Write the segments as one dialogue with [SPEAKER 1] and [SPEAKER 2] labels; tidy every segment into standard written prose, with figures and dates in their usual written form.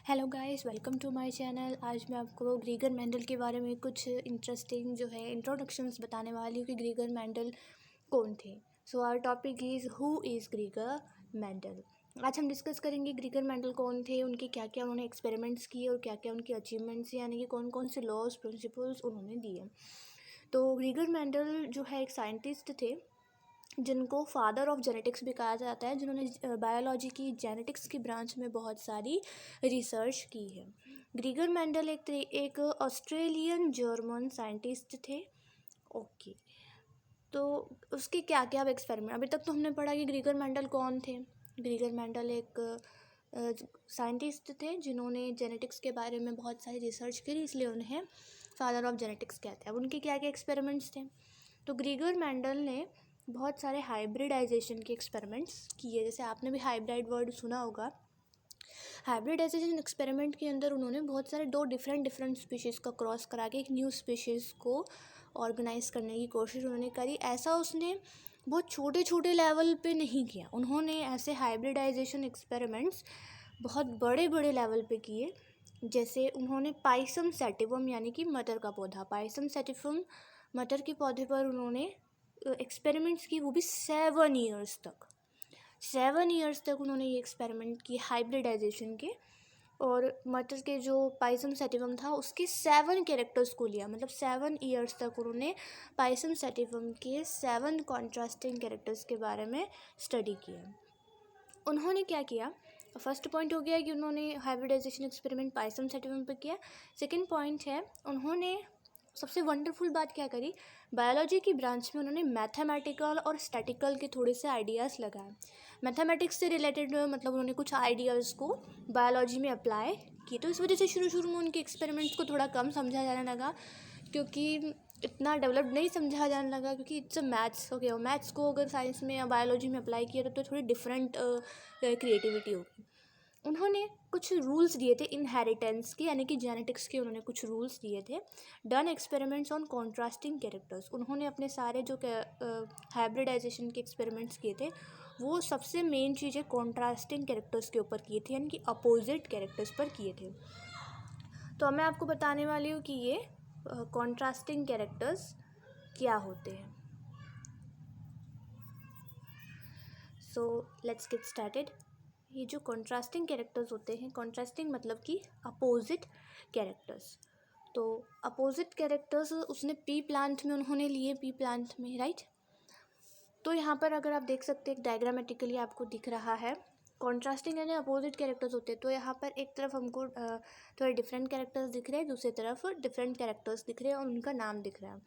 [SPEAKER 1] Hello guys, welcome to my channel. आज मैं आपको ग्रीगर मेंडल के बारे में कुछ इंटरेस्टिंग जो है इंट्रोडक्शंस बताने वाली हूँ कि ग्रीगर मेंडल कौन थे। So our topic is who is Gregor Mendel. आज हम डिस्कस करेंगे ग्रीगर मेंडल कौन थे, उनके क्या क्या उन्होंने एक्सपेरिमेंट्स किए और क्या क्या उनके अचीवमेंट्स, यानी कि कौन कौन से लॉज प्रिंसिपल्स उन्होंने दिए। तो ग्रीगर मेंडल जो है एक साइंटिस्ट थे जिनको फादर ऑफ जेनेटिक्स भी कहा जाता है, जिन्होंने बायोलॉजी की जेनेटिक्स की ब्रांच में बहुत सारी रिसर्च की है। ग्रीगर मेंडल एक ऑस्ट्रेलियन जर्मन साइंटिस्ट थे। ओके, तो उसके क्या क्या एक्सपेरिमेंट, अभी तक तो हमने पढ़ा कि ग्रीगर मेंडल कौन थे। ग्रीगर मेंडल एक साइंटिस्ट थे जिन्होंने जेनेटिक्स के बारे में बहुत सारी रिसर्च करी, इसलिए उन्हें फादर ऑफ जेनेटिक्स कहते हैं। अब उनके क्या क्या एक्सपेरिमेंट्स थे, तो ग्रीगर मेंडल ने बहुत सारे हाइब्रिडाइजेशन के एक्सपेरिमेंट्स किए। जैसे आपने भी हाइब्रिड वर्ड सुना होगा। हाइब्रिडाइजेशन एक्सपेरिमेंट के अंदर उन्होंने बहुत सारे दो डिफरेंट स्पीशीज़ का क्रॉस करा के एक न्यू स्पीशीज़ को ऑर्गेनाइज करने की कोशिश उन्होंने करी। ऐसा उसने बहुत छोटे छोटे लेवल पे नहीं किया, उन्होंने ऐसे हाइब्रिडाइजेशन एक्सपेरिमेंट्स बहुत बड़े बड़े लेवल पे किए। जैसे उन्होंने पाइसम सैटिवम यानी कि मटर का पौधा, पाइसम सैटिवम मटर के पौधे पर उन्होंने एक्सपेरिमेंट्स की, वो भी 7 ईयर्स तक उन्होंने ये एक्सपेरिमेंट किए हाइब्रिडाइजेशन के। और मटर के जो पाइसम सैटिवम था उसके 7 कैरेक्टर्स को लिया, मतलब 7 ईयर्स तक उन्होंने पाइसम सैटिवम के 7 कॉन्ट्रास्टिंग कैरेक्टर्स के बारे में स्टडी किया। उन्होंने क्या किया, फर्स्ट पॉइंट हो गया कि उन्होंने हाइब्रिडाइजेशन एक्सपेरिमेंट पाइसम सैटिवम पर किया। सेकंड पॉइंट है, उन्होंने सबसे वंडरफुल बात क्या करी, बायोलॉजी की ब्रांच में उन्होंने मैथमेटिकल और स्टैटिकल के थोड़े से आइडियाज़ लगाए। मैथमेटिक्स से रिलेटेड मतलब उन्होंने कुछ आइडियाज़ को बायोलॉजी में अप्लाई किए। तो इस वजह से शुरू में उनके एक्सपेरिमेंट्स को थोड़ा कम समझा जाने लगा, क्योंकि इतना डेवलप नहीं समझा जाने लगा, क्योंकि इट्स अ मैथ्स। ओके, और मैथ्स को अगर साइंस में या बायोलॉजी में अप्लाई किया तो थोड़ी डिफरेंट क्रिएटिविटी होगी। उन्होंने कुछ रूल्स दिए थे इनहेरिटेंस के, यानी कि जेनेटिक्स के उन्होंने कुछ रूल्स दिए थे। Done experiments on contrasting characters, उन्होंने अपने सारे जो हाइब्रिडाइजेशन के एक्सपेरिमेंट्स किए थे वो सबसे मेन चीज़ है कॉन्ट्रास्टिंग कैरेक्टर्स के ऊपर किए थे, यानी कि अपोजिट कैरेक्टर्स पर किए थे। तो मैं आपको बताने वाली हूँ कि ये कॉन्ट्रास्टिंग कैरेक्टर्स क्या होते हैं। So let's get started. ये जो कॉन्ट्रास्टिंग कैरेक्टर्स होते हैं, कॉन्ट्रास्टिंग मतलब कि अपोजिट कैरेक्टर्स। तो अपोजिट कैरेक्टर्स उसने पी प्लांट में उन्होंने लिए, पी प्लांट में, राइट। तो यहाँ पर अगर आप देख सकते हैं डायग्रामेटिकली आपको दिख रहा है, कॉन्ट्रास्टिंग यानी अपोजिट कैरेक्टर्स होते हैं। तो यहाँ पर एक तरफ हमको थोड़े डिफरेंट कैरेक्टर्स दिख रहे हैं, दूसरी तरफ डिफरेंट कैरेक्टर्स दिख रहे हैं और उनका नाम दिख रहा है।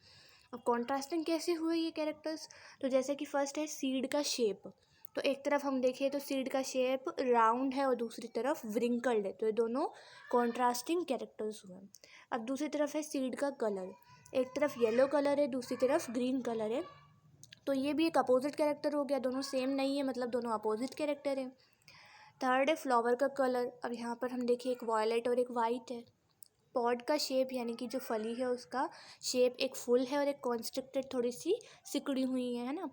[SPEAKER 1] अब कॉन्ट्रास्टिंग कैसे हुए ये कैरेक्टर्स, तो जैसे कि फर्स्ट है सीड का शेप। तो एक तरफ हम देखें तो सीड का शेप राउंड है और दूसरी तरफ व्रिंकल्ड है, तो ये दोनों कॉन्ट्रास्टिंग कैरेक्टर्स हुए। अब दूसरी तरफ है सीड का कलर, एक तरफ येलो कलर है, दूसरी तरफ ग्रीन कलर है, तो ये भी एक अपोजिट कैरेक्टर हो गया, दोनों सेम नहीं है, मतलब दोनों अपोजिट कैरेक्टर है। थर्ड है फ्लावर का कलर। अब यहाँ पर हम देखिए एक वायलेट और एक वाइट है। पॉड का शेप, यानी कि जो फली है उसका शेप एक फुल है और एक कॉन्स्ट्रिक्टेड थोड़ी सी सिकुड़ी हुई है ना।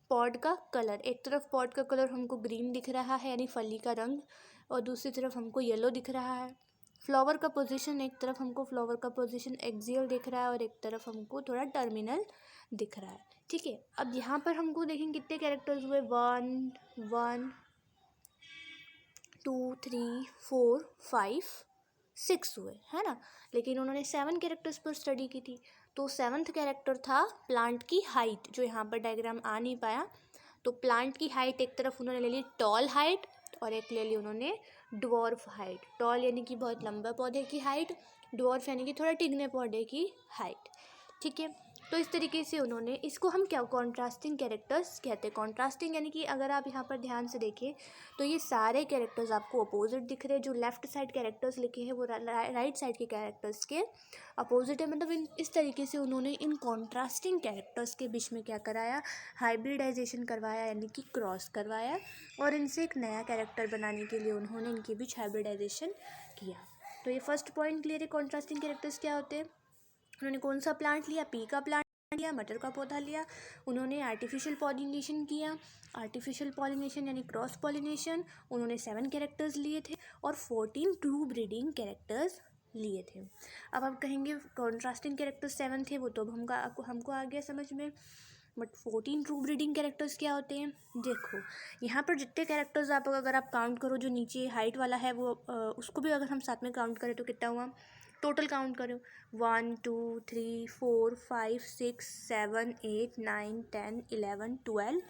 [SPEAKER 1] पॉड का कलर, एक तरफ पॉड का कलर हमको ग्रीन दिख रहा है यानी फली का रंग, और दूसरी तरफ हमको येलो दिख रहा है। फ्लावर का पोजीशन, एक तरफ हमको फ्लावर का पोजीशन एक्सियल दिख रहा है और एक तरफ हमको थोड़ा टर्मिनल दिख रहा है, ठीक है। अब यहाँ पर हमको देखें कितने कैरेक्टर्स हुए, 1 1 2 3 4 5 6 हुए, है ना। लेकिन उन्होंने 7 कैरेक्टर्स पर स्टडी की थी। तो 7th कैरेक्टर था प्लांट की हाइट, जो यहाँ पर डायग्राम आ नहीं पाया। तो प्लांट की हाइट एक तरफ उन्होंने ले ली टॉल हाइट और एक ले ली उन्होंने ड्वार्फ हाइट। टॉल यानी कि बहुत लंबा पौधे की हाइट, ड्वार्फ यानी कि थोड़ा टिकने पौधे की हाइट, ठीक है। तो इस तरीके से उन्होंने, इसको हम क्या कॉन्ट्रास्टिंग कैरेक्टर्स कहते हैं। कॉन्ट्रास्टिंग यानी कि अगर आप यहाँ पर ध्यान से देखें तो ये सारे कैरेक्टर्स आपको अपोजिट दिख रहे हैं। जो लेफ्ट साइड कैरेक्टर्स लिखे हैं वो राइट साइड के कैरेक्टर्स के अपोजिट है। मतलब इस तरीके से उन्होंने इन कॉन्ट्रास्टिंग कैरेक्टर्स के बीच में क्या कराया, हाइब्रिडाइजेशन करवाया, यानी कि क्रॉस करवाया, और इनसे एक नया कैरेक्टर बनाने के लिए उन्होंने इनके बीच हाइब्रिडाइजेशन किया। तो ये फर्स्ट पॉइंट क्लियर है, कॉन्ट्रास्टिंग कैरेक्टर्स क्या होते हैं। उन्होंने कौन सा प्लांट लिया, पी का प्लांट लिया, मटर का पौधा लिया, उन्होंने आर्टिफिशियल पॉलिनेशन किया, आर्टिफिशियल पॉलिनेशन यानी क्रॉस पॉलिनेशन, उन्होंने 7 कैरेक्टर्स लिए थे और 14 ट्रू ब्रीडिंग कैरेक्टर्स लिए थे। अब आप कहेंगे कॉन्ट्रास्टिंग कैरेक्टर्स 7 थे, वो तो अब हमको आ गया समझ में, बट 14 ट्रू ब्रीडिंग कैरेक्टर्स क्या होते हैं? देखो यहाँ पर जितने कैरेक्टर्स आप अगर आप काउंट करो, जो नीचे हाइट वाला है वो उसको भी अगर हम साथ में काउंट करें तो कितना हुआ, टोटल काउंट करो 1 2 3 4 5 6 7 8 9 10 11 12,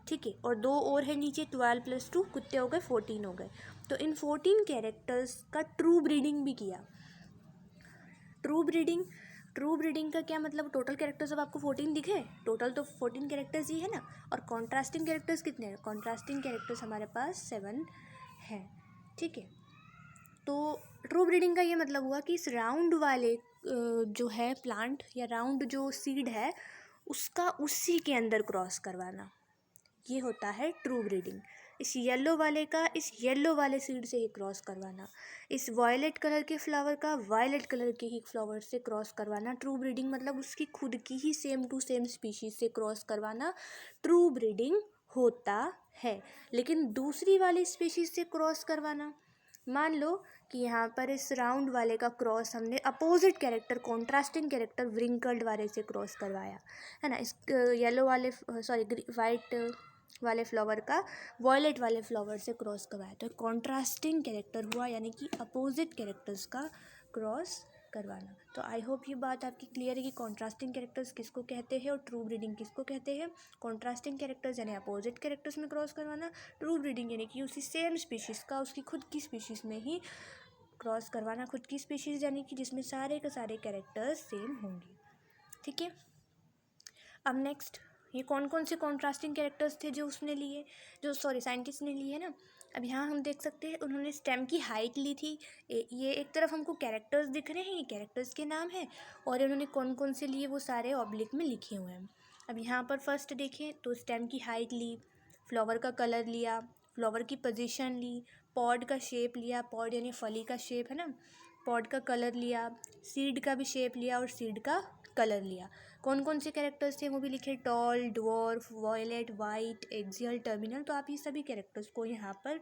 [SPEAKER 1] ठीक है, और 2 और है नीचे, 12 + 2 कितने हो गए, 14 हो गए। तो इन 14 कैरेक्टर्स का ट्रू ब्रीडिंग भी किया। ट्रू ब्रीडिंग का क्या मतलब, टोटल कैरेक्टर्स अब आपको 14 दिखे, टोटल तो 14 कैरेक्टर्स ही है ना, और कॉन्ट्रास्टिंग कैरेक्टर्स कितने हैं, कॉन्ट्रास्टिंग कैरेक्टर्स हमारे पास 7 हैं, ठीक है। तो ट्रू ब्रीडिंग का ये मतलब हुआ कि इस राउंड वाले जो है प्लांट या राउंड जो सीड है उसका उसी के अंदर क्रॉस करवाना, ये होता है ट्रू ब्रीडिंग। इस येलो वाले का इस येलो वाले सीड से ही क्रॉस करवाना, इस वायलेट कलर के फ्लावर का वायलेट कलर के ही फ्लावर से क्रॉस करवाना, ट्रू ब्रीडिंग मतलब उसकी खुद की ही सेम टू सेम स्पीशीज से क्रॉस करवाना ट्रू ब्रीडिंग होता है। लेकिन दूसरी वाली स्पीशीज से क्रॉस करवाना, मान लो कि यहाँ पर इस राउंड वाले का क्रॉस हमने opposite character, contrasting character wrinkled वाले से क्रॉस करवाया है ना, इस येलो वाले वाइट वाले फ्लावर का वॉयलेट वाले फ्लावर से क्रॉस करवाया, तो कॉन्ट्रास्टिंग कैरेक्टर हुआ, यानी कि अपोजिट कैरेक्टर्स का क्रॉस करवाना। तो आई होप ये बात आपकी क्लियर है कि कॉन्ट्रास्टिंग कैरेक्टर्स किसको कहते हैं और ट्रू ब्रीडिंग किसको कहते हैं। कॉन्ट्रास्टिंग कैरेक्टर्स यानी अपोजिट कैरेक्टर्स में क्रॉस करवाना, ट्रू ब्रीडिंग यानी कि उसी सेम स्पीशीज़ का उसकी खुद की स्पीशीज़ में ही क्रॉस करवाना, खुद की स्पीशीज़ यानी कि जिसमें सारे के सारे कैरेक्टर्स सेम होंगे, ठीक है। अब नेक्स्ट, ये कौन कौन से कॉन्ट्रास्टिंग कैरेक्टर्स थे जो उसने लिए, साइंटिस्ट ने लिए ना। अब यहाँ हम देख सकते हैं उन्होंने स्टेम की हाइट ली थी, ये एक तरफ हमको कैरेक्टर्स दिख रहे हैं, ये कैरेक्टर्स के नाम हैं, और इन्होंने कौन कौन से लिए वो सारे ऑब्लिक में लिखे हुए हैं। अब यहाँ पर फर्स्ट देखें तो स्टेम की हाइट ली, फ्लावर का कलर लिया, फ्लावर की पोजीशन ली, पॉड का शेप लिया, पॉड यानी फली का शेप है ना, पॉड का कलर लिया, सीड का भी शेप लिया और सीड का कलर लिया। कौन कौन से कैरेक्टर्स थे वो भी लिखे, tall, dwarf, violet, white, axial, terminal. तो आप ये सभी कैरेक्टर्स को यहाँ पर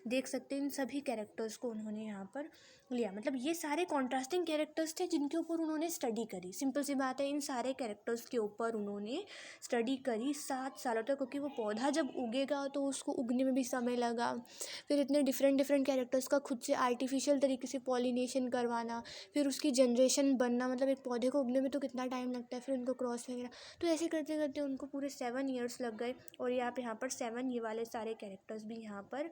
[SPEAKER 1] देख सकते हैं, इन सभी कैरेक्टर्स को उन्होंने यहाँ पर लिया, मतलब ये सारे कॉन्ट्रास्टिंग कैरेक्टर्स थे जिनके ऊपर उन्होंने स्टडी करी। सिंपल सी बात है, इन सारे कैरेक्टर्स के ऊपर उन्होंने स्टडी करी 7 सालों तक, क्योंकि वो पौधा जब उगेगा तो उसको उगने में भी समय लगा, फिर इतने डिफरेंट कैरेक्टर्स का खुद से आर्टिफिशियल तरीके से पॉलिनेशन करवाना, फिर उसकी जनरेशन बनना, मतलब एक पौधे को उगने में तो कितना टाइम लगता है, फिर उनको क्रॉस वगैरह, तो ऐसे करते करते उनको पूरे 7 ईयर्स लग गए। और यहाँ पर 7 ये वाले सारे कैरेक्टर्स भी यहाँ पर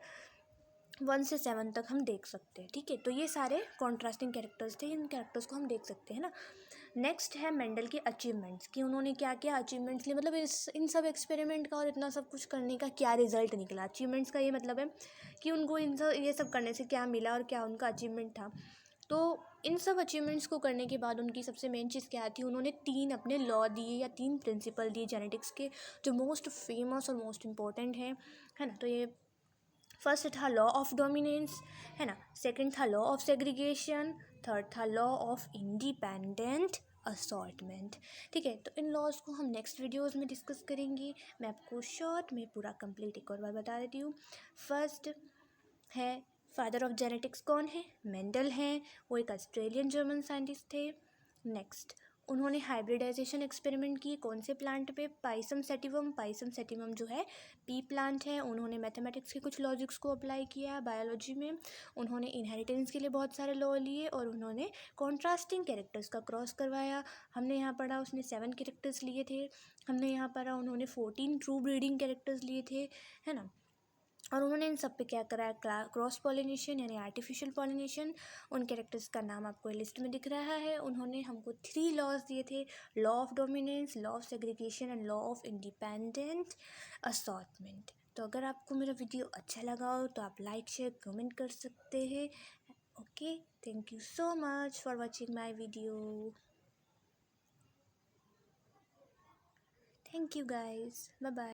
[SPEAKER 1] 1 से 7 तक हम देख सकते हैं, ठीक है। तो ये सारे कॉन्ट्रास्टिंग कैरेक्टर्स थे, इन कैरेक्टर्स को हम देख सकते हैं ना। नेक्स्ट है मेंडल के अचीवमेंट्स, कि उन्होंने क्या क्या अचीवमेंट्स लिए, मतलब इन सब एक्सपेरिमेंट का और इतना सब कुछ करने का क्या रिजल्ट निकला। अचीवमेंट्स का ये मतलब है कि उनको ये सब करने से क्या मिला और क्या उनका अचीवमेंट था। तो इन सब अचीवमेंट्स को करने के बाद उनकी सबसे मेन चीज़ क्या थी, उन्होंने 3 अपने लॉ दिए या 3 प्रिंसिपल दिए जेनेटिक्स के, जो मोस्ट फेमस और मोस्ट इम्पॉर्टेंट है ना। तो ये फर्स्ट था लॉ ऑफ डोमिनेंस, है ना, सेकंड था लॉ ऑफ सेग्रीगेशन, थर्ड था लॉ ऑफ इंडिपेंडेंट असॉर्टमेंट, ठीक है। तो इन लॉज को हम नेक्स्ट वीडियोस में डिस्कस करेंगे। मैं आपको शॉर्ट में पूरा कंप्लीट एक और बार बता देती हूँ। फर्स्ट है फादर ऑफ जेनेटिक्स कौन है, मेंडल हैं, वो एक ऑस्ट्रेलियन जर्मन साइंटिस्ट थे। नेक्स्ट, उन्होंने हाइब्रिडाइजेशन एक्सपेरिमेंट किए कौन से प्लांट पे, पाइसम सेटिवम जो है पी प्लांट है। उन्होंने मैथमेटिक्स के कुछ लॉजिक्स को अप्लाई किया बायोलॉजी में, उन्होंने इनहेरिटेंस के लिए बहुत सारे लॉ लिए, और उन्होंने कॉन्ट्रास्टिंग कैरेक्टर्स का क्रॉस करवाया। हमने यहाँ पढ़ा उसने 7 कैरेक्टर्स लिए थे, हमने यहाँ पढ़ा उन्होंने 14 ट्रू ब्रीडिंग कैरेक्टर्स लिए थे, है ना। और उन्होंने इन सब पे क्या कराया, क्रॉस पॉलिनेशन यानी आर्टिफिशियल पॉलिनेशन। उन कैरेक्टर्स का नाम आपको लिस्ट में दिख रहा है। उन्होंने हमको 3 लॉज दिए थे, law of dominance, law of segregation and law of independent assortment. तो अगर आपको मेरा वीडियो अच्छा लगा हो तो आप लाइक शेयर कमेंट कर सकते हैं। Okay, thank you so much for watching my video. Thank you guys, bye bye.